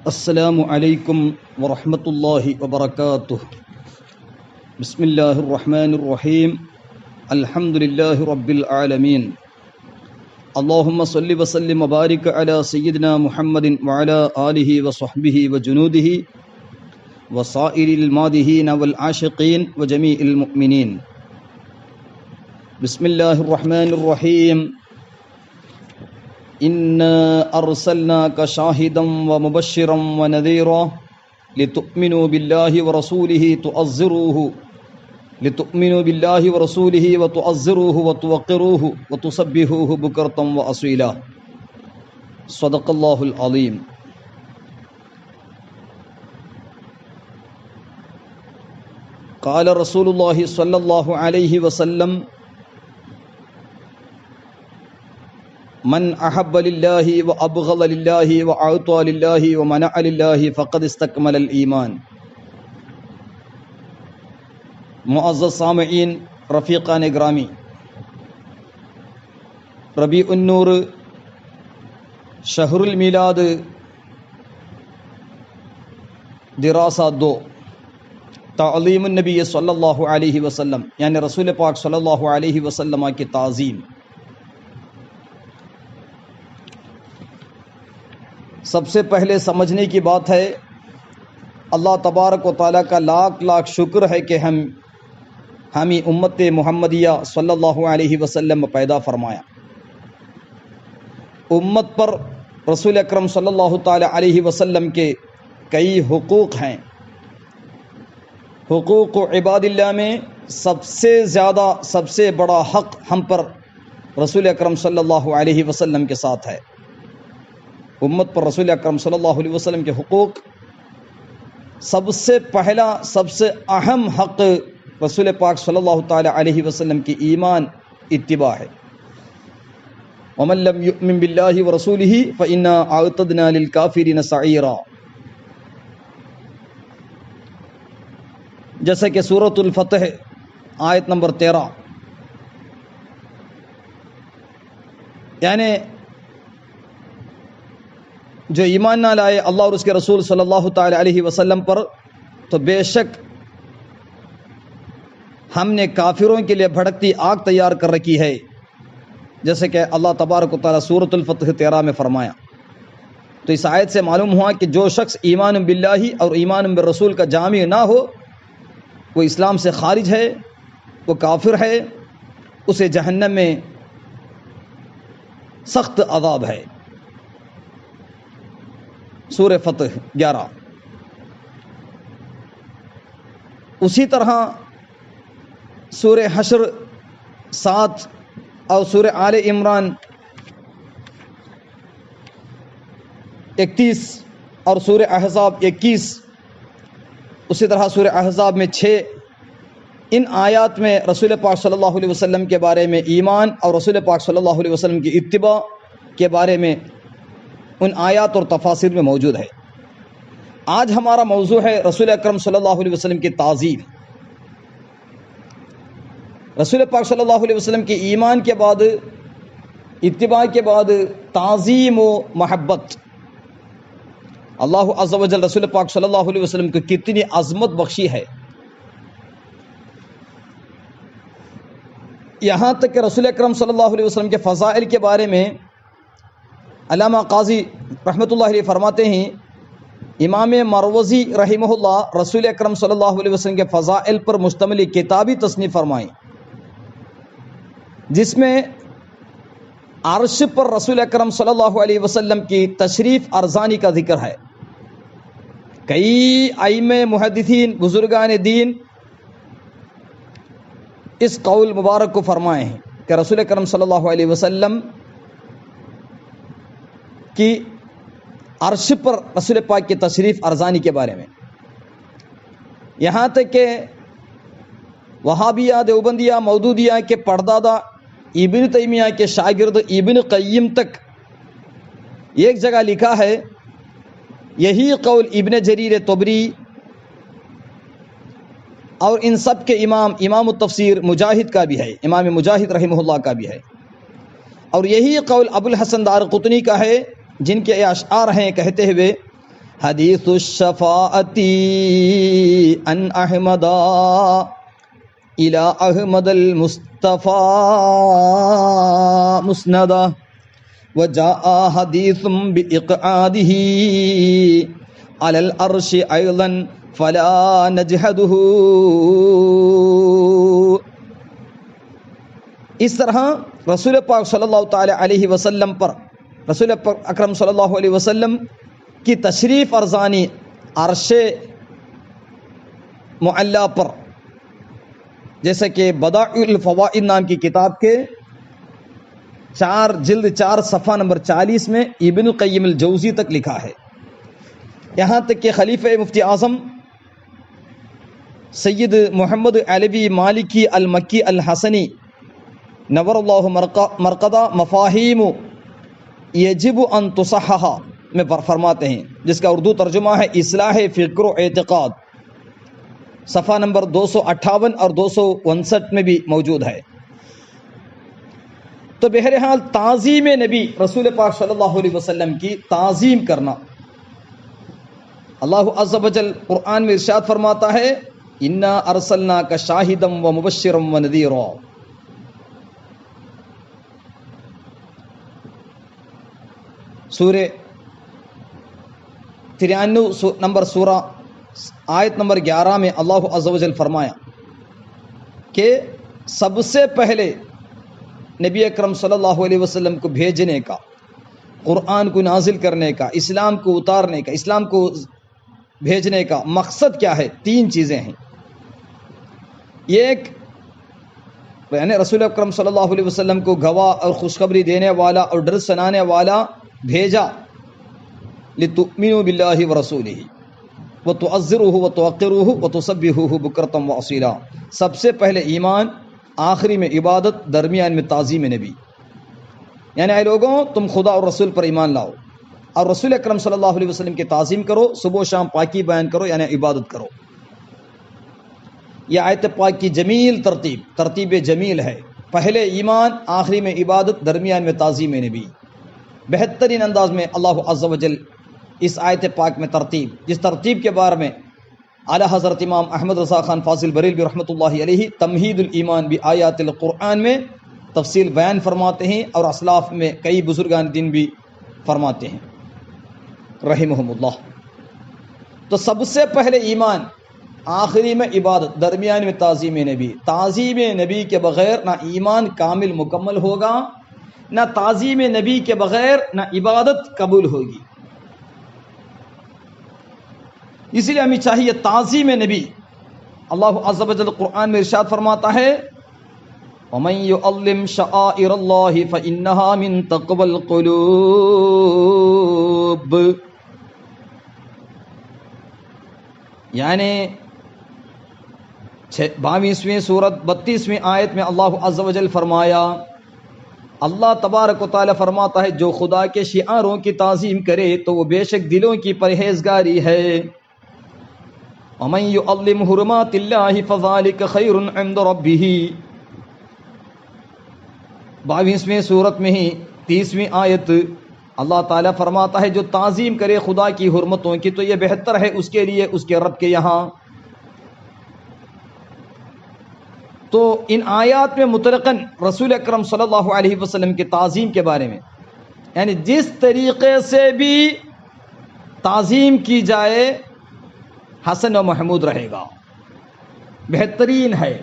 السلام علیکم ورحمۃ اللہ وبرکاتہ۔ بسم اللہ الرحمن الرحیم۔ الحمد للہ رب العالمین۔ اللہم صلی وسلم وبارک علی سیدنا محمد وعلی آلہ وصحبہ وجنودہ وسائر المادحین والعاشقین وجمیع المؤمنین۔ بسم اللہ الرحمن الرحیم۔ اِنَّا أَرْسَلْنَاكَ شَاهِدًا وَمُبَشِّرًا وَنَذِيرًا لِتُؤْمِنُوا بِاللَّهِ وَرَسُولِهِ وَتُعَزِّرُوهُ وَتُوَقِّرُوهُ وَتُسَبِّحُوهُ بُكْرَةً وَأَصِيلًا۔ صدق اللہ العظیم۔ قال رسول اللہ صلی اللہ علیہ وسلم: من احب للہ وابغض للہ واعطى للہ ومنع للہ فقد استکمل الایمان۔ معزز سامعین، رفیقان گرامی، ربیع النور، شہر المیلاد، دراسہ 2، تعظیم النبی صلی اللہ علیہ وسلم، یعنی رسول پاک صلی اللہ علیہ وسلم کی تعظیم۔ سب سے پہلے سمجھنے کی بات ہے، اللہ تبارک و تعالیٰ کا لاکھ لاکھ شکر ہے کہ ہمیں امت محمدیہ صلی اللہ علیہ وسلم میں پیدا فرمایا۔ امت پر رسول اکرم صلی اللہ تعالیٰ علیہ وسلم کے کئی حقوق ہیں۔ حقوق عباد اللہ میں سب سے زیادہ، سب سے بڑا حق ہم پر رسول اکرم صلی اللہ علیہ وسلم کے ساتھ ہے۔ امت پر رسول اکرم صلی اللہ علیہ وسلم کے حقوق، سب سے پہلا، سب سے اہم حق رسول پاک صلی اللہ تعالی علیہ وسلم کی ایمان اتباع ہے۔ وَمَن لَّمْ يُؤْمِن بِاللَّهِ وَرَسُولِهِ فَإِنَّا أَعْتَدْنَا لِلْكَافِرِينَ سَعِيرًا، جیسا کہ سورۃ الفتح آیت نمبر 13، یعنی جو ایمان نہ لائے اللہ اور اس کے رسول صلی اللہ تعالی علیہ وسلم پر، تو بے شک ہم نے کافروں کے لیے بھڑکتی آگ تیار کر رکھی ہے، جیسے کہ اللہ تبارک و تعالیٰ سورۃ الفتح 13 میں فرمایا۔ تو اس آیت سے معلوم ہوا کہ جو شخص ایمان باللہ اور ایمان بالرسول کا جامع نہ ہو، وہ اسلام سے خارج ہے، وہ کافر ہے، اسے جہنم میں سخت عذاب ہے۔ سورہ فتح 11۔ اسی طرح سورہ حشر 7 اور سورہ آل عمران 31 اور سورہ احزاب 21، اسی طرح سورہ احزاب میں 6، ان آیات میں رسول پاک صلی اللہ علیہ وسلم کے بارے میں ایمان اور رسول پاک صلی اللہ علیہ وسلم کی اتباع کے بارے میں ان آیات اور تفاسیر میں موجود ہے۔ آج ہمارا موضوع ہے رسول اکرم صلی اللہ علیہ وسلم کی تعظیم۔ رسول پاک صلی اللہ علیہ وسلم کی ایمان کے بعد، اتباع کے بعد تعظیم و محبت۔ اللہ عز و جل رسول پاک صلی اللہ علیہ وسلم کو کتنی عظمت بخشی ہے، یہاں تک کہ رسول اکرم صلی اللہ علیہ وسلم کے فضائل کے بارے میں علامہ قاضی رحمۃ اللہ علیہ فرماتے ہیں، امام مروزی رحمہ اللہ رسول اکرم صلی اللہ علیہ وسلم کے فضائل پر مشتمل کتابی تصنیف فرمائیں، جس میں عرش پر رسول اکرم صلی اللہ علیہ وسلم کی تشریف ارزانی کا ذکر ہے۔ کئی ائمہ محدثین، بزرگان دین اس قول مبارک کو فرمائے ہیں کہ رسول اکرم صلی اللہ علیہ وسلم کی عرش پر رسول پاک کی تشریف ارزانی کے بارے میں، یہاں تک کہ وہابیہ، دیوبندیہ، مودودیہ کے پردادا ابن تیمیہ کے شاگرد ابن قیم تک ایک جگہ لکھا ہے، یہی قول ابن جریر طبری اور ان سب کے امام التفسیر مجاہد کا بھی ہے، امام مجاہد رحمہ اللہ کا بھی ہے، اور یہی قول ابو الحسن دارقطنی کا ہے، جن کے اشعار ہیں کہتے ہوئے حدیث الشفاعت ان احمد الى احمد المصطفى مسندا وجاء حدیث باقعاده على العرش ايضا فلا نجحده. اس طرح رسول پاک صلی اللہ تعالی علیہ وسلم پر رسول اکرم صلی اللہ علیہ وسلم کی تشریف ارزانی عرش معلی پر، جیسے کہ بدائع الفوائد نام کی کتاب کے 4 جلد 4 صفحہ نمبر 40 میں ابن القیم الجوزی تک لکھا ہے. یہاں تک کہ خلیفہ مفتی اعظم سید محمد علوی مالکی المکی الحسنی نور اللہ مرقدہ مفاہیم یجب ان تصحح میں فرماتے ہیں، جس کا اردو ترجمہ ہے اصلاح فکر و اعتقاد، صفحہ نمبر 258 اور 259 میں بھی موجود ہے. تو بہرحال تعظیم نبی رسول پاک صلی اللہ علیہ وسلم کی تعظیم کرنا، اللہ عز و جل قرآن میں ارشاد فرماتا ہے انا ارسلناک شاہدا و مبشرا و نذیرا. سورہ 93 نمبر سورہ آیت نمبر 11 میں اللہ عز و جل فرمایا کہ سب سے پہلے نبی اکرم صلی اللہ علیہ وسلم کو بھیجنے کا، قرآن کو نازل کرنے کا، اسلام کو اتارنے کا، اسلام کو بھیجنے کا مقصد کیا ہے؟ 3 چیزیں ہیں. ایک یعنی رسول اکرم صلی اللہ علیہ وسلم کو گواہ اور خوشخبری دینے والا اور ڈر سنانے والا بھیجا، لتؤمنوا باللہ ورسولہ وتعزروہ وتوقروہ وتسبحوہ بکرۃ واصیلا. سب سے پہلے ایمان، آخری میں عبادت، درمیان میں تعظیم نبی. یعنی اے لوگوں تم خدا اور رسول پر ایمان لاؤ اور رسول اکرم صلی اللہ علیہ وسلم کی تعظیم کرو، صبح و شام پاکی بیان کرو، یعنی عبادت کرو. یہ آیت پاک کی جمیل ترتیب جمیل ہے. پہلے ایمان، آخری میں عبادت، درمیان میں تعظیم نبی. بہترین انداز میں اللہ عز و جل اس آیت پاک میں جس ترتیب کے بارے میں اعلیٰ حضرت امام احمد رضا خان فاضل بریلوی رحمۃ اللہ علیہ تمہید الایمان بآیات القرآن میں تفصیل بیان فرماتے ہیں، اور اسلاف میں کئی بزرگان دین بھی فرماتے ہیں رحمہم اللہ. تو سب سے پہلے ایمان، آخری میں عبادت، درمیان میں تعظیم نبی. تعظیم نبی کے بغیر نہ ایمان کامل مکمل ہوگا، نہ تعظیم نبی کے بغیر نہ عبادت قبول ہوگی. اسی لیے ہمیں چاہیے تعظیم نبی. اللہ عز و جل قرآن میں ارشاد فرماتا ہے وَمَن يُعَظِّمْ شَعَائِرَ اللَّهِ فَإِنَّهَا مِن تَقْوَى الْقُلُوبِ. یعنی 22ویں سورت 32ویں آیت میں اللہ عز و جل فرمایا، اللہ تبارک و تعالی فرماتا ہے جو خدا کے شعاروں کی تعظیم کرے تو وہ بے شک دلوں کی پرہیزگاری ہے. وَمَن يُعَظِّمْ حُرُمَاتِ اللَّهِ فَذَلِكَ خَيْرٌ عِندَ رَبِّهِ. 22ویں سورت میں ہی 30ویں آیت اللہ تعالیٰ فرماتا ہے جو تعظیم کرے خدا کی حرمتوں کی تو یہ بہتر ہے اس کے لیے اس کے رب کے یہاں. تو ان آیات میں مطلقاً رسول اکرم صلی اللہ علیہ وسلم کی تعظیم کے بارے میں، یعنی جس طریقے سے بھی تعظیم کی جائے حسن و محمود رہے گا، بہترین ہے.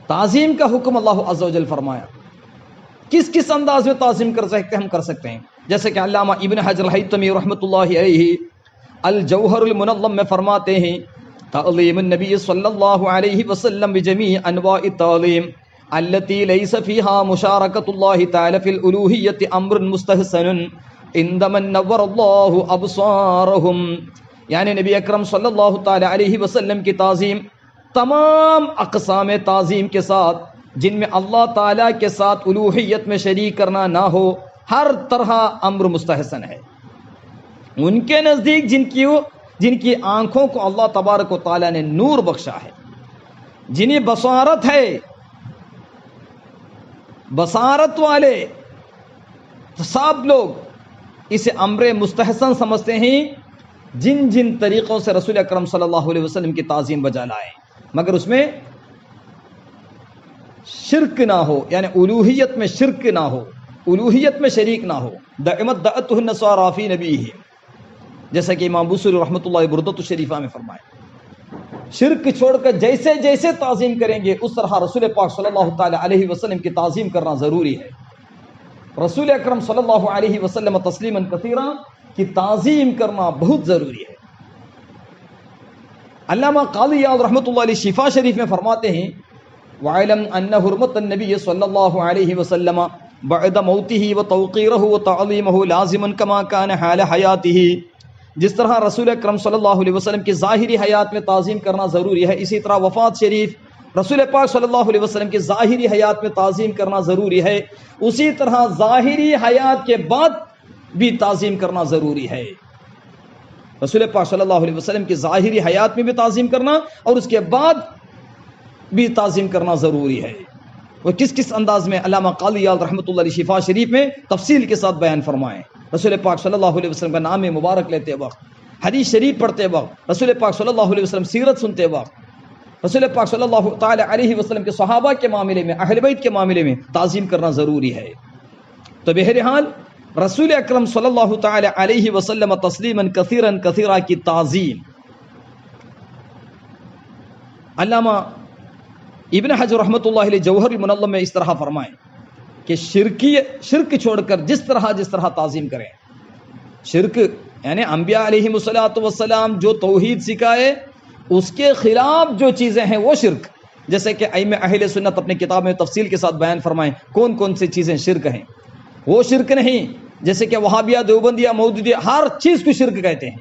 تعظیم کا حکم اللہ عز و جل فرمایا. کس کس انداز میں تعظیم کر سکتے ہم کر سکتے ہیں، جیسے کہ علامہ ابن حجر الہیثمی رحمۃ اللہ علیہ الجوہر المنظم میں فرماتے ہیں تعظیم النبی صلی اللہ علیہ وسلم بجمیع انواع التعظیم التي ليس فيها مشاركة الله تعالى في الألوهية امر مستحسن عندما نور اللہ ابصارهم. یعنی نبی اکرم صلی اللہ تعالی علیہ وسلم کی تعظیم تمام اقسام تعظیم کے ساتھ جن میں اللہ تعالیٰ کے ساتھ الوہیت میں شریک کرنا نہ ہو، ہر طرح امر مستحسن ہے. ان کے نزدیک جن کی آنکھوں کو اللہ تبارک و تعالیٰ نے نور بخشا ہے، جنہیں بصارت ہے، بصارت والے سب لوگ اسے امر مستحسن سمجھتے ہیں جن جن طریقوں سے رسول اکرم صلی اللہ علیہ وسلم کی تعظیم بجا لائیں، مگر اس میں شرک نہ ہو، یعنی الوہیت میں شرک نہ ہو، الوہیت میں شریک نہ ہو۔ دعمت دعتہ النصارى فی نبیہ، جیسا کہ امام بوصیری رحمۃ اللہ بردۃ الشریفہ میں فرمائے، شرک چھوڑ کر جیسے جیسے تعظیم کریں گے اس طرح رسول پاک صلی اللہ تعالی علیہ وسلم کی تعظیم کرنا ضروری ہے۔ رسول اکرم صلی اللہ علیہ وسلم تسلیما کثیرا کی تعظیم کرنا بہت ضروری ہے۔ علامہ قاضی عیاض رحمۃ اللہ علیہ شفا شریف میں فرماتے ہیں وَعَلَمْ أَنَّ حُرْمَةَ النَّبِيِّ صلی اللہ علیہ وسلم بعد موته وتوقيره وتعظيمه لازما كما كان حال حياته، جس طرح رسول اکرم صلی اللہ علیہ وسلم کی ظاہری حیات میں تعظیم کرنا ضروری ہے، اسی طرح وفات شریف رسول پاک صلی اللہ علیہ وسلم کی ظاہری حیات میں تعظیم کرنا ضروری ہے، اسی طرح ظاہری حیات کے بعد بھی تعظیم کرنا ضروری ہے۔ رسول پاک صلی اللہ علیہ وسلم کی ظاہری حیات میں بھی تعظیم کرنا اور اس کے بعد بھی تعظیم کرنا ضروری ہے۔ وہ کس کس انداز میں علامہ قاضی عیاض رحمۃ اللہ علیہ شفا شریف میں تفصیل کے ساتھ بیان فرمائیں۔ رسول پاک صلی اللہ علیہ وسلم کا نام مبارک لیتے وقت، حدیث شریف پڑھتے وقت، رسول پاک صلی اللہ علیہ وسلم سیرت سنتے وقت، رسول پاک صلی اللہ تعالی علیہ وسلم کے صحابہ کے معاملے میں، اہل بیت کے معاملے میں تعظیم کرنا ضروری ہے۔ تو بہرحال رسول اکرم صلی اللہ تعالی علیہ وسلم تسلیما کثیرا کثیرا کی تعظیم، علامہ ابن حجر رحمۃ اللہ علیہ جوہر المنظم میں اس طرح فرمائیں کہ شرک چھوڑ کر جس طرح تعظیم کریں، شرک یعنی انبیاء علیہم الصلوۃ والسلام جو توحید سکھائے اس کے خلاف جو چیزیں ہیں وہ شرک، جیسے کہ ائمہ اہل سنت اپنے کتاب میں تفصیل کے ساتھ بیان فرمائیں کون کون سی چیزیں شرک ہیں، وہ شرک نہیں جیسے کہ وہابیہ، دیوبندیہ، مودودیہ ہر چیز کو شرک کہتے ہیں۔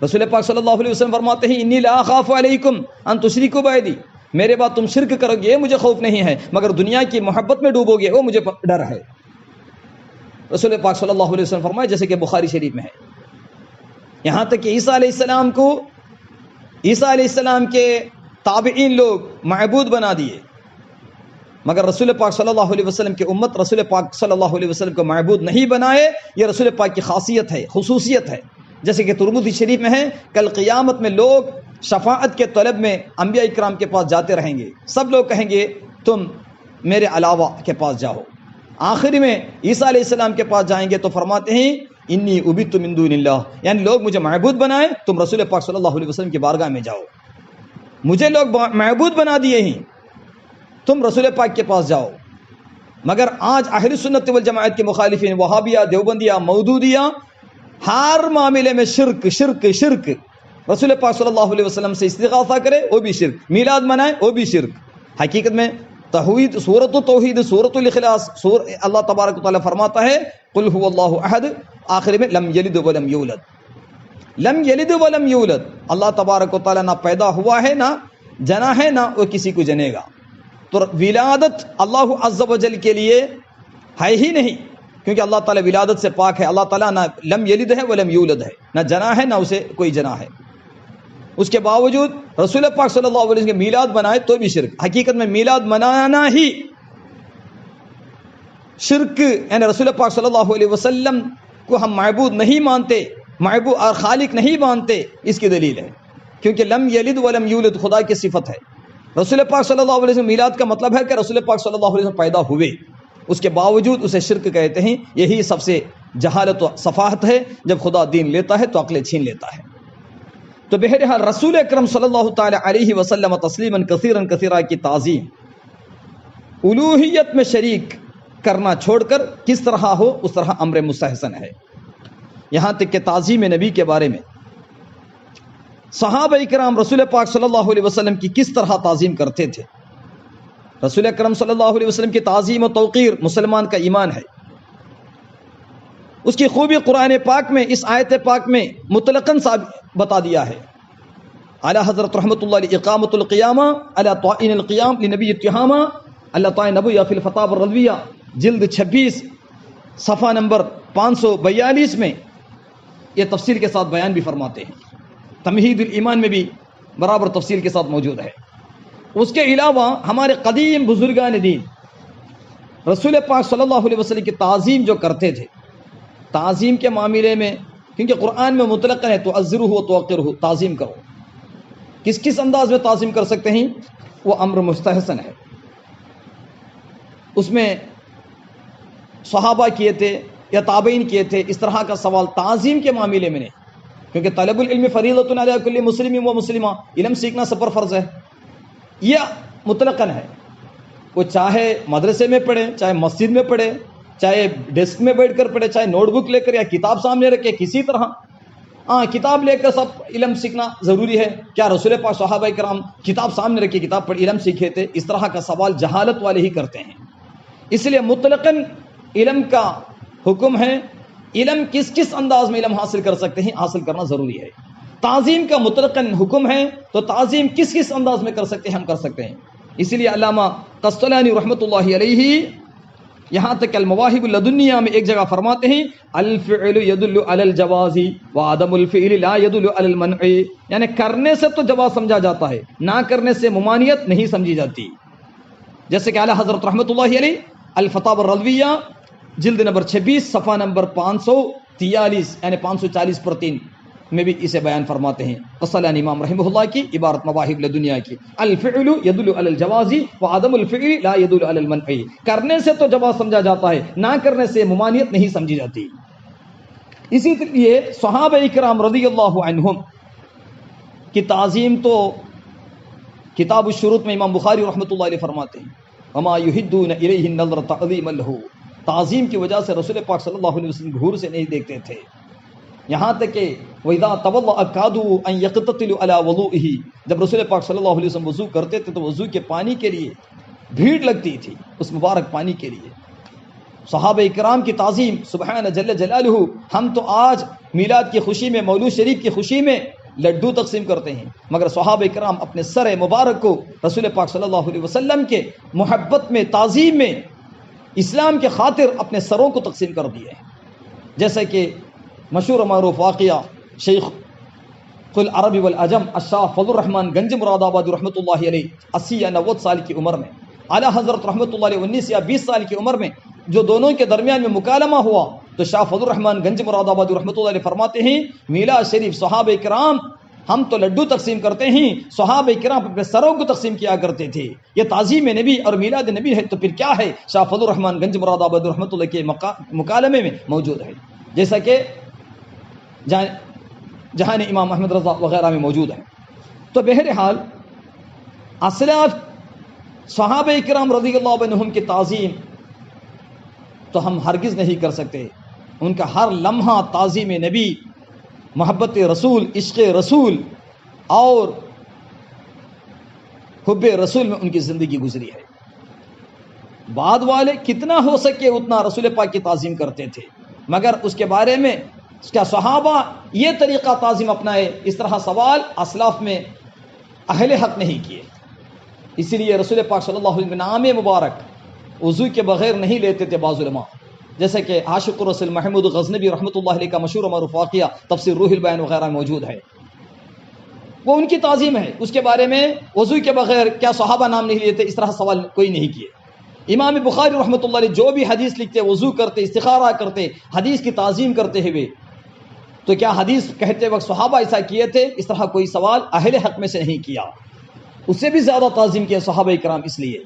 رسول پاک صلی اللہ علیہ وسلم فرماتے ہیں انی لا اخاف علیکم ان تشرکوا بعدی، میرے بعد تم شرک کرو گے یہ مجھے خوف نہیں ہے، مگر دنیا کی محبت میں ڈوبو گے وہ مجھے ڈر ہے۔ رسول پاک صلی اللہ علیہ وسلم فرمائے جیسے کہ بخاری شریف میں ہے، یہاں تک کہ عیسیٰ علیہ السلام کے تابعین لوگ معبود بنا دیے، مگر رسول پاک صلی اللہ علیہ وسلم کی امت رسول پاک صلی اللہ علیہ وسلم کو معبود نہیں بنائے، یہ رسول پاک کی خاصیت ہے، خصوصیت ہے، جیسے کہ ترمذی شریف میں ہے کل قیامت میں لوگ شفاعت کے طلب میں انبیاء اکرام کے پاس جاتے رہیں گے، سب لوگ کہیں گے تم میرے علاوہ کے پاس جاؤ، آخر میں عیسیٰ علیہ السلام کے پاس جائیں گے تو فرماتے ہیں انی عبدت من دون اللہ، یعنی لوگ مجھے معبود بنائیں، تم رسول پاک صلی اللہ علیہ وسلم کی بارگاہ میں جاؤ، مجھے لوگ معبود بنا دیے ہیں، تم رسول پاک کے پاس جاؤ۔ مگر آج اہل سنت والجماعت کے مخالفین وہابیہ، دیوبندیہ، مودودیہ ہر معاملے میں شرک شرک شرک، رسول پاک صلی اللہ علیہ وسلم سے استغاثہ کرے وہ بھی شرک، میلاد منائے وہ بھی شرک۔ حقیقت میں توحید، سورۃ التوحید، سورۃ الاخلاص، اللہ تبارک و تعالیٰ فرماتا ہے قل هو اللہ احد، آخر میں لم یلد ولم یولد، لم یلد ولم یولد، اللہ تبارک و تعالیٰ نہ پیدا ہوا ہے نہ جنا ہے نہ وہ کسی کو جنے گا۔ تو ولادت اللہ عز و جل کے لیے ہے ہی نہیں، کیونکہ اللہ تعالیٰ ولادت سے پاک ہے، اللہ تعالیٰ نہ لم یلد ہے ولم یولد ہے، نہ جنا ہے نہ اسے کوئی جنا ہے، اس کے باوجود رسول پاک صلی اللہ علیہ وسلم کے میلاد منائے تو بھی شرک۔ حقیقت میں میلاد منانا ہی شرک، یعنی رسول پاک صلی اللہ علیہ وسلم کو ہم معبود نہیں مانتے، معبود اور خالق نہیں مانتے، اس کی دلیل ہے کیونکہ لم یلد ولم یولد خدا کی صفت ہے۔ رسول پاک صلی اللہ علیہ وسلم میلاد کا مطلب ہے کہ رسول پاک صلی اللہ علیہ وسلم پیدا ہوئے، اس کے باوجود اسے شرک کہتے ہیں، یہی سب سے جہالت و سفاہت ہے، جب خدا دین لیتا ہے تو عقلیں چھین لیتا ہے۔ تو بہرحال رسول اکرم صلی اللہ تعالی علیہ وسلم تسلیما کثیرا کثیرا کی تعظیم الوہیت میں شریک کرنا چھوڑ کر کس طرح ہو اس طرح امر مستحسن ہے۔ یہاں تک کہ تعظیم نبی کے بارے میں صحابہ اکرام رسول پاک صلی اللہ علیہ وسلم کی کس طرح تعظیم کرتے تھے۔ رسول اکرم صلی اللہ علیہ وسلم کی تعظیم و توقیر مسلمان کا ایمان ہے، اس کی خوبی قرآن پاک میں اس آیت پاک میں مطلقاً بتا دیا ہے۔ اعلیٰ حضرت رحمۃ اللہ علیہ اقامت القیامہ علی طائن القیام لنبی التہامہ، اللہ تعالیٰ نبویہ فی الفتاوی الرضویہ جلد 26 صفحہ نمبر 542 میں یہ تفصیل کے ساتھ بیان بھی فرماتے ہیں، تمہید الایمان میں بھی برابر تفصیل کے ساتھ موجود ہے۔ اس کے علاوہ ہمارے قدیم بزرگان دین رسول پاک صلی اللہ علیہ وسلم کی تعظیم جو کرتے تھے تعظیم کے معاملے میں، کیونکہ قرآن میں مطلق ہے تو عزرہ و توقرہ، تعظیم کرو. کس کس انداز میں تعظیم کر سکتے ہیں؟ وہ امر مستحسن ہے. اس میں صحابہ کیے تھے یا تابعین کیے تھے، اس طرح کا سوال تعظیم کے معاملے میں نہیں، کیونکہ طلب العلم فریضۃ علی کل مسلم و مسلمہ، علم سیکھنا سب پر فرض ہے. یہ مطلقاً ہے، وہ چاہے مدرسے میں پڑھے، چاہے مسجد میں پڑھے، چاہے ڈیسک میں بیٹھ کر پڑھے، چاہے نوٹ بک لے کر یا کتاب سامنے رکھے، کسی طرح. کتاب لے کر سب علم سیکھنا ضروری ہے؟ کیا رسول پاک صحابہ کرام کتاب سامنے رکھی کتاب پڑھ علم سیکھے تھے؟ اس طرح کا سوال جہالت والے ہی کرتے ہیں. اس لیے مطلقاً علم کا حکم ہے. علم کس کس انداز میں علم حاصل کر سکتے ہیں، حاصل کرنا ضروری ہے. تعظیم کا مطلقاً حکم ہے، تو تعظیم کس کس انداز میں کر سکتے ہیں، ہم کر سکتے ہیں. اسی لیے علامہ قسطلانی رحمۃ اللہ علیہ یہاں تک المواہب اللدنیہ میں ایک جگہ فرماتے ہیں الفعل يدل علی الجواز وعدم الفعل لا يدل علی المنع، یعنی کرنے سے تو جواز سمجھا جاتا ہے، نہ کرنے سے ممانعت نہیں سمجھی جاتی. جیسے کہ اعلیٰ حضرت رحمۃ اللہ علیہ الفتاوی الرضویہ جلد نمبر 26 صفحہ نمبر 543 یعنی 540 پر 3 میں بھی اسے بیان فرماتے ہیں. قسطلانی امام رحمہ اللہ کی عبارت مواہب لدنیا کی، الفعل يدل علی الجواز وعدم الفعل لا يدل علی المنع، کرنے سے تو جواز سمجھا جاتا ہے، نہ کرنے سے ممانعت نہیں سمجھی جاتی. اسی لیے صحابہ اکرام رضی اللہ عنہم کی تعظیم تو کتاب الشروط میں امام بخاری رحمۃ اللہ علیہ فرماتے ہیں وما يحدون الیہ النظر تعظیما له، تعظیم کی وجہ سے رسول پاک صلی اللہ علیہ وسلم گھور سے نہیں دیکھتے تھے. یہاں تک کہ وَإِذَا تَوَضَّأَ كَادُوا أَن يَقْتَتِلُوا عَلَى وُضُوئِهِ، جب رسول پاک صلی اللہ علیہ وسلم وضو کرتے تھے تو وضو کے پانی کے لیے بھیڑ لگتی تھی، اس مبارک پانی کے لیے. صحابہ اکرام کی تعظیم سبحان جل جلالہ. ہم تو آج میلاد کی خوشی میں، مولود شریف کی خوشی میں لڈو تقسیم کرتے ہیں، مگر صحابہ اکرام اپنے سر مبارک کو رسول پاک صلی اللہ علیہ وسلم کے محبت میں، تعظیم میں، اسلام کے خاطر اپنے سروں کو تقسیم کر دیے. جیسے کہ مشہور معروف واقعہ شیخ العرب والعجم الشاہ فضل الرحمن گنج مراد آبادی رحمۃ اللہ علیہ 80 یا 90 سال کی عمر میں، اعلیٰ حضرت رحمۃ اللہ علیہ 19 یا 20 سال کی عمر میں جو دونوں کے درمیان میں مکالمہ ہوا، تو شاہ فضل الرحمن گنج مراد آبادی رحمۃ اللہ علیہ فرماتے ہیں میلاد شریف صحابہ کرام ہم تو لڈو تقسیم کرتے ہیں، صحابہ کرام اپنے سروں کو تقسیم کیا کرتے تھے. یہ تعظیم نبی اور میلاد نبی ہے تو پھر کیا ہے؟ شاہ فضل الرحمن گنج مراد آبادی رحمۃ اللہ کے مکالمے میں موجود ہے، جیسا کہ جہاں امام احمد رضا وغیرہ میں موجود ہے. تو بہرحال اسلاف صحابہ کرام رضی اللہ عنہم کی تعظیم تو ہم ہرگز نہیں کر سکتے. ان کا ہر لمحہ تعظیم نبی، محبت رسول، عشق رسول اور حب رسول میں ان کی زندگی گزری ہے. بعد والے کتنا ہو سکے اتنا رسول پاک کی تعظیم کرتے تھے، مگر اس کے بارے میں کیا صحابہ یہ طریقہ تعظیم اپنائے؟ اس طرح سوال اسلاف میں اہل حق نہیں کیے. اسی لیے رسول پاک صلی اللہ علیہ وسلم نام مبارک وضو کے بغیر نہیں لیتے تھے بعض علماء، جیسے کہ عاشق الرسول محمود غزنوی رحمۃ اللہ علیہ کا مشہور و معروف واقعہ تفسیر روح البیان وغیرہ میں موجود ہے. وہ ان کی تعظیم ہے، اس کے بارے میں وضو کے بغیر کیا صحابہ نام نہیں لیتے؟ اس طرح سوال کوئی نہیں کیے. امام بخاری رحمۃ اللہ علیہ جو بھی حدیث لکھتے، وضو کرتے، استخارہ کرتے، حدیث کی تعظیم کرتے ہوئے، تو کیا حدیث کہتے وقت صحابہ ایسا کیے تھے؟ اس طرح کوئی سوال اہل حق میں سے نہیں کیا. اس سے بھی زیادہ تعظیم کیا صحابہ کرام. اس لیے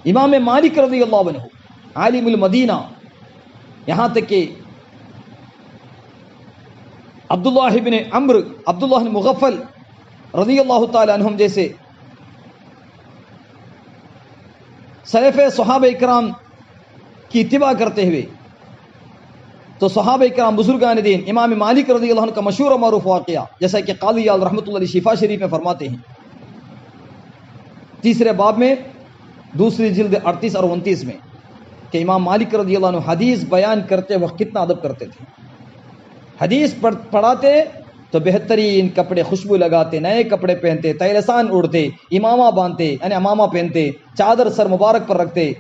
امام مالک رضی اللہ عنہ عالم المدینہ، یہاں تک کہ عبداللہ بن عمرو، عبداللہ بن مغفل رضی اللہ تعالی عنہم جیسے سلف صحابہ کرام کی اتباع کرتے ہوئے، تو صحابہ کرام بزرگان دین امام مالک رضی اللہ عنہ کا مشہور و معروف واقعہ جیسا کہ قاضی عیاض رحمۃ اللہ علیہ شفا شریف میں فرماتے ہیں 3 باب میں 2 جلد 38 اور 29 میں کہ امام مالک رضی اللہ عنہ حدیث بیان کرتے وقت کتنا ادب کرتے تھے. حدیث پڑھاتے تو بہترین کپڑے خوشبو لگاتے، نئے کپڑے پہنتے، تیلسان اوڑھتے، امامہ باندھتے یعنی امامہ پہنتے، چادر سر مبارک پر رکھتے،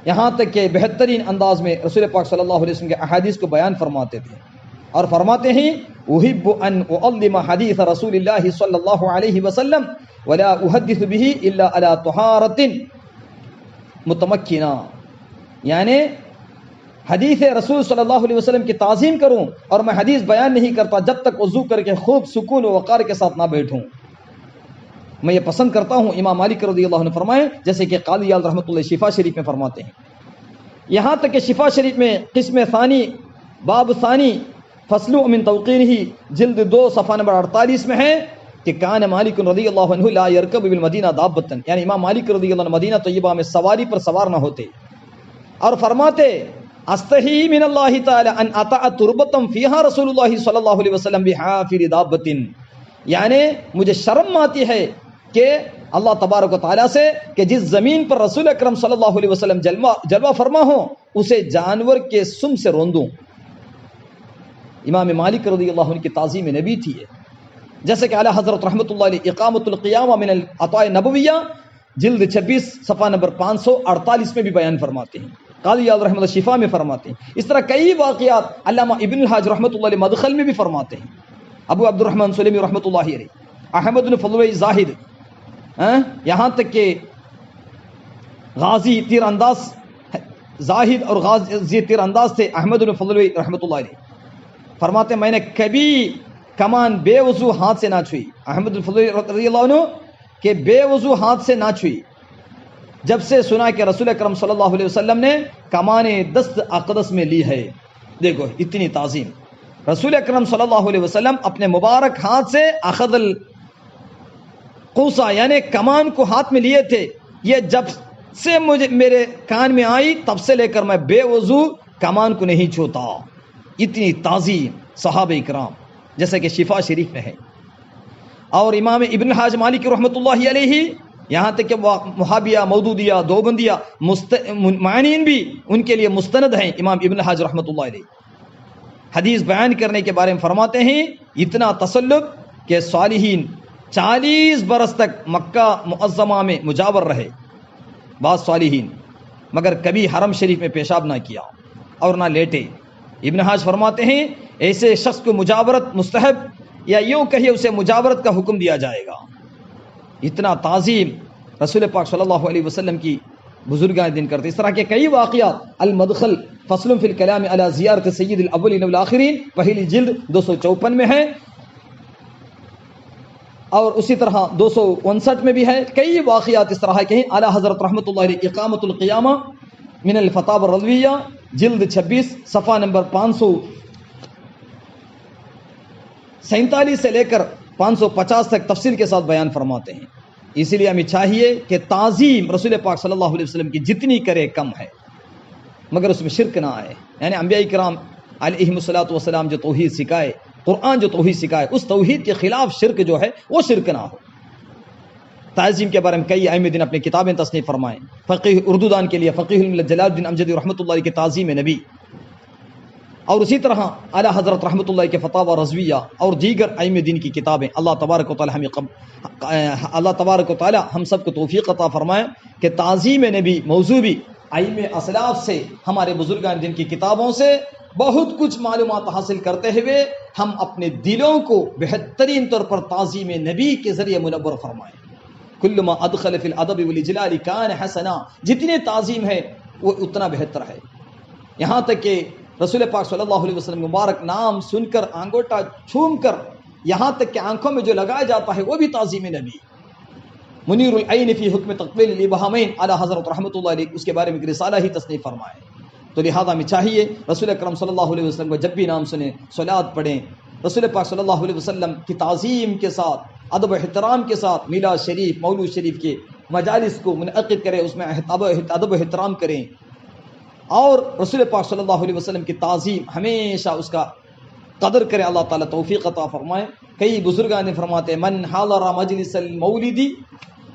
یہاں تک کہ بہترین انداز میں رسول پاک صلی اللہ علیہ وسلم کے احادیث کو بیان فرماتے تھے. اور فرماتے ہیں احب ان اعلم حدیث رسول اللہ صلی اللہ علیہ وسلم ولا احدث به الا على طہارۃ متمکنہ، یعنی حدیث رسول صلی اللہ علیہ وسلم کی تعظیم کروں اور میں حدیث بیان نہیں کرتا جب تک وضو کر کے خوب سکون و وقار کے ساتھ نہ بیٹھوں. میں یہ پسند کرتا ہوں. امام مالک رضی اللہ عنہ فرمائے جیسے کہ قاضی عیاض رحمۃ اللہ شفا شریف میں فرماتے ہیں. یہاں تک کہ شفا شریف میں قسم ثانی باب ثانی فصل من توقیرہ جلد 2 صفحہ نمبر 48 میں ہے کہ کان مالک رضی اللہ عنہ لا یرکب بالمدینہ دابۃ، یعنی امام مالک رضی اللہ عنہ مدینہ طیبہ میں سواری پر سوار نہ ہوتے، اور فرماتے استحی من اللہ تعالی ان اطاع تربۃ فیہا رسول اللہ صلی اللہ علیہ وسلم بحافر دابۃ، یعنی مجھے شرم آتی ہے کہ اللہ تبارک و تعالیٰ سے کہ جس زمین پر رسول اکرم صلی اللہ علیہ وسلم جلوہ فرما ہو اسے جانور کے سم سے روندوں. امام مالک رضی اللہ عنہ کی تعظیم نبی تھی ہے. جیسے کہ اعلیٰ حضرت رحمۃ اللہ علیہ اقامت القیامہ من العطاء نبویہ جلد 26 صفحہ نمبر 548 میں بھی بیان فرماتے ہیں. قاضی عیاض رحمۃ اللہ شفا میں فرماتے ہیں. اس طرح کئی واقعات علامہ ابن الحاج رحمۃ اللہ علیہ مدخل میں بھی فرماتے ہیں. ابو عبد الرحمن سلیمی رحمۃ اللہ علیہ، احمد بن فضل زاہد، یہاں تک کہ غازی تیر انداز زاہد اور غازی تیر انداز تھے احمد بن فضل رحمۃ اللہ علیہ، فرماتے میں نے کبھی کمان بے وضو ہاتھ سے نہ چھوئی. احمد بن فضل رضی اللہ عنہ کہ بے وضو ہاتھ سے نہ چھوئی جب سے سنا کہ رسول اکرم صلی اللہ علیہ وسلم نے کمان دست اقدس میں لی ہے. دیکھو اتنی تعظیم. رسول اکرم صلی اللہ علیہ وسلم اپنے مبارک ہاتھ سے اخذ القوسا یعنی کمان کو ہاتھ میں لیے تھے. یہ جب سے مجھے میرے کان میں آئی تب سے لے کر میں بے وضو کمان کو نہیں چھوتا. اتنی تعظیم صحابہ کرام جیسے کہ شفا شریف میں ہے. اور امام ابن حاج مالک رحمۃ اللہ علیہ یہاں تک کہ وہابیہ مودودیہ دیوبندیہ معنین بھی ان کے لیے مستند ہیں. امام ابن حاج رحمۃ اللہ علیہ حدیث بیان کرنے کے بارے میں فرماتے ہیں اتنا تسلب کہ صالحین 40 برس تک مکہ معظمہ میں مجاور رہے بعض صالحین، مگر کبھی حرم شریف میں پیشاب نہ کیا اور نہ لیٹے. ابن حاج فرماتے ہیں ایسے شخص کو مجاورت مستحب یا یوں کہیے اسے مجاورت کا حکم دیا جائے گا. اتنا تعظیم رسول پاک صلی اللہ علیہ وسلم کی بزرگان دن کرتے. اس طرح کے کئی واقعات المدخل فصل فی الکلام علی زیارت سید الاولین والآخرین پہلی جلد 254 میں ہے، اور اسی طرح 259 میں بھی ہے. کئی واقعات اس طرح کے ہیں. اعلیٰ حضرت رحمۃ اللہ علیہ اقامت القیامہ من الفتاوی الرضویہ جلد 26 صفحہ نمبر 547 سے لے کر 550 تک تفصیل کے ساتھ بیان فرماتے ہیں. اسی لیے ہمیں چاہیے کہ تعظیم رسول پاک صلی اللہ علیہ وسلم کی جتنی کرے کم ہے، مگر اس میں شرک نہ آئے. یعنی انبیاء کرام علیہم الصلوۃ والسلام جو توحید سکھائے، قرآن جو توحید سکھائے، اس توحید کے خلاف شرک جو ہے وہ شرک نہ ہو. تعظیم کے بارے میں کئی ائمہ دین اپنی کتابیں تصنیف فرمائیں. فقیہ اردو دان کے لیے فقیہ الملت جلال الدین امجدی رحمۃ اللہ کی تعظیم نبی، اور اسی طرح اعلیٰ حضرت رحمۃ اللہ کے فتاوی رضویہ اور دیگر ائمہ دین کی کتابیں. اللہ تبارک و تعالی ہم سب کو توفیق عطا فرمائے کہ تعظیم نبی موضوع بھی ائمہ اسلاف سے، ہمارے بزرگان دین کی کتابوں سے بہت کچھ معلومات حاصل کرتے ہوئے ہم اپنے دلوں کو بہترین طور پر تعظیم نبی کے ذریعے منور فرمائیں. کل ما ادخل فی الادب والاجلال کان حسنا، جتنی تعظیم ہے وہ اتنا بہتر ہے. یہاں تک کہ رسول پاک صلی اللہ علیہ وسلم مبارک نام سن کر انگوٹا چھوم کر یہاں تک کہ آنکھوں میں جو لگایا جاتا ہے وہ بھی تعظیم نبی. منیر العین فی حکم تقبیل الابہامین اعلیٰ حضرت رحمۃ اللہ علیہ اس کے بارے میں رسالہ ہی تصنیف فرمائے. تو لہذا ہمیں چاہیے رسول اکرم صلی اللہ علیہ وسلم کو جب بھی نام سنیں صلوات پڑھیں. رسول پاک صلی اللہ علیہ وسلم کی تعظیم کے ساتھ ادب و احترام کے ساتھ میلاد شریف مولود شریف کے مجالس کو منعقد کریں، اس میں ادب و احترام کریں، اور رسول پاک صلی اللہ علیہ وسلم کی تعظیم ہمیشہ اس کا قدر کرے. اللہ تعالیٰ توفیق عطا فرمائے. کئی بزرگان نے فرماتے من حضر مجلس المولد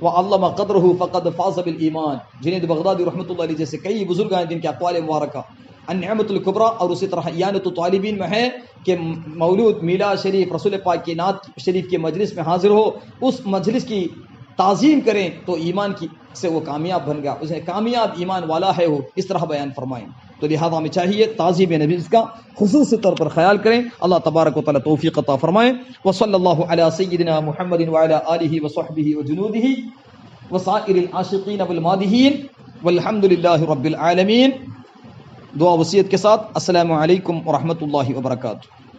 وعلم قدرہ فقد فاز بالایمان. جنید بغدادی رحمۃ اللہ علیہ جیسے کئی بزرگان جن کے اقوال مبارکہ النعمت الکبریٰ اور اسی طرح اعانۃ الطالبین میں ہے کہ مولود میلاد شریف رسول پاک کی نعت شریف کے مجلس میں حاضر ہو، اس مجلس کی تعظیم کریں تو ایمان کی سے وہ کامیاب بن گیا، اسے کامیاب ایمان والا ہے وہ، اس طرح بیان فرمائیں. تو لہذا ہمیں چاہیے تعظیم نبی کا خصوصی طور پر خیال کریں. اللہ تبارک و تعالیٰ توفیق عطا فرمائیں. وصلی اللہ علی سیدنا محمد وعلی آلہ وصحبہ وجنودہ وسائر العاشقین والمادحین والحمد للہ رب العالمین. دعا وصیت کے ساتھ السلام علیکم ورحمۃ اللہ وبرکاتہ۔